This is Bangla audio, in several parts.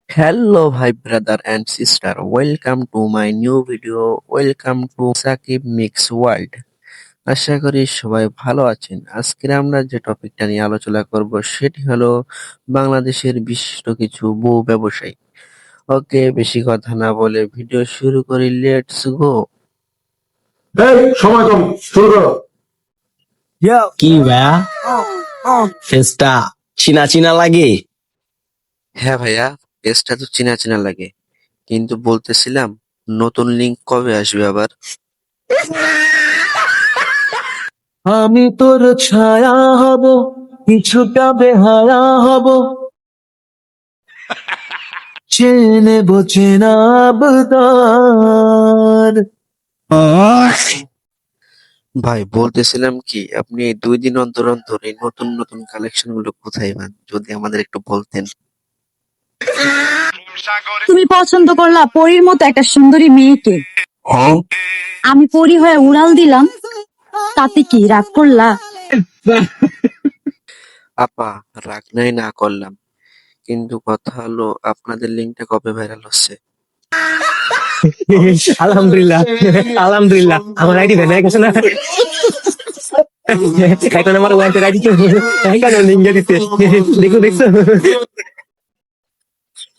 Hello, hi brother and sister. Welcome to my new video. Welcome to Sakib mix world. আশা করি সবাই ভালো আছেন। আজকে আমরা যে টপিকটা নিয়ে আলোচনা করব সেটি হলো বাংলাদেশের বিশিষ্ট কিছু বউ ব্যবসায়ী। ওকে, বেশি কথা না বলে ভিডিও শুরু করি। Let's go. এই সময় কম, শুরু করো। কি ভাইয়া ফেসটা চিনা চিনা লাগে। হ্যাঁ ভাইয়া, পেজটা তো চেনা চেনা লাগে, কিন্তু বলতেছিলাম নতুন লিংক কবে আসবে আবার? আমি তোর ছায়া হব, কিছুটা বেহায়া হব, চেনে বোঝে না আবদার। ভাই বলতেছিলাম কি, আপনি এই 2 দিন অন্তর অন্তর এই নতুন নতুন কালেকশন গুলো কোথায় পান? যদি আমাদের একটু বলতেন। তুমি পছন্দ করলা পরীর মতো একটা সুন্দরী মেয়েকে, আমি পরী হয়ে উড়াল দিলাম, তাতে কি রাগ করলা? আপা, রাগ নাই না করলাম, কিন্তু কথা হলো আপনাদের লিঙ্কটা কবে ভাইরাল হচ্ছে? আলহামদুলিল্লাহ, আলহামদুলিল্লাহ আমার আইডি ভেঙে গেছে না। এখন আমার ওয়াইফের আইডি কেন লিঙ্ক দিতে দেখো, দেখছো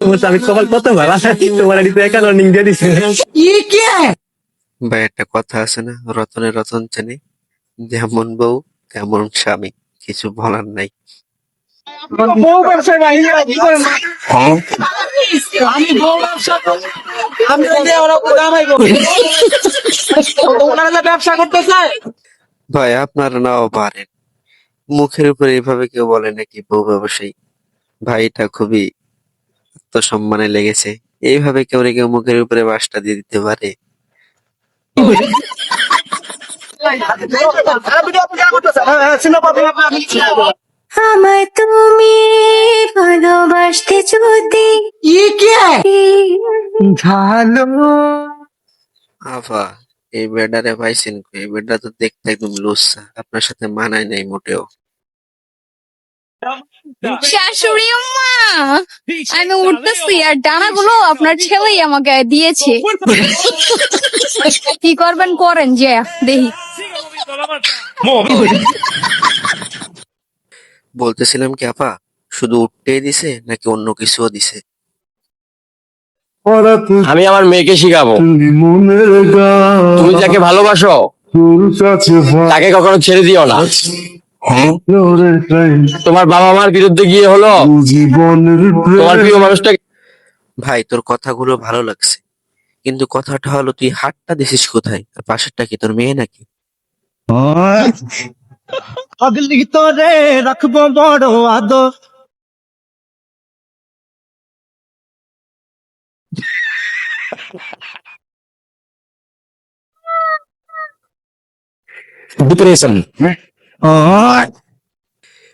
তোমার আমি কপাল কত ভালো, তোমার আইডিতে কেন লিঙ্ক দিয়ে দিছে। ভাই একটা কথা আছে না, রতনে রতন চেনে, যেমন বউ তেমন স্বামী। কিছু বলার নাই। বউ ব্যবসা আমি বউ ব্যবসা আমি ওরা ব্যবসা করতে চায়। ভাই আপনারা নাও পারেন, মুখের উপরে এভাবে কেউ বলে নাকি বউ ব্যবসায়ী? ভাই এটা খুবই আত্মসম্মানে লেগেছে। এইভাবে কেউ কেউ মুখের উপরে বাসটা দিয়ে দিতে পারে? আমায় তুমি ভালোবাসতে যদি ভালো আফা, এই বেডারে পাইছেন কই? এই বেডা তো দেখতে একদম লুচ্চা, আপনার সাথে মানায় নাই মোটেও। শাশুড়ি মা, আমি উঠতেছি আর ডানাগুলো আপনার ছেলেই আমাকে দিয়েছে। কি করবেন করেন, যে দেখি। বলতেছিলাম কি আপা, শুধু উঠতেই দিছে নাকি অন্য কিছুও দিছে? আমি আমার মেয়েকে শিখাবো, তুমি যাকে ভালোবাসো তাকে কখনো ছেড়ে দিও না। তোমার বাবা মার বিরুদ্ধে গিয়ে হলো তোমার প্রিয় মানুষটা। ভাই তোর কথাগুলো ভালো লাগছে, কিন্তু কথাটা হলো তুই হাতটা দিছিস কোথায়? আর পাশেরটা কি তোর মেয়ে নাকি? পাগলি তোরে রাখবো বড় আদর। ডিপ্রেশন।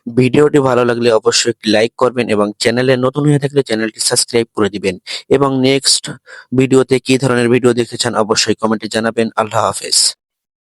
ভিডিওটি ভালো লাগলে অবশ্যই একটি লাইক করবেন এবং চ্যানেলে নতুন হয়ে থাকলে চ্যানেলটি সাবস্ক্রাইব করে দিবেন। এবং নেক্সট ভিডিওতে কি ধরনের ভিডিও দেখতে চান অবশ্যই কমেন্টে জানাবেন। আল্লাহ হাফেজ।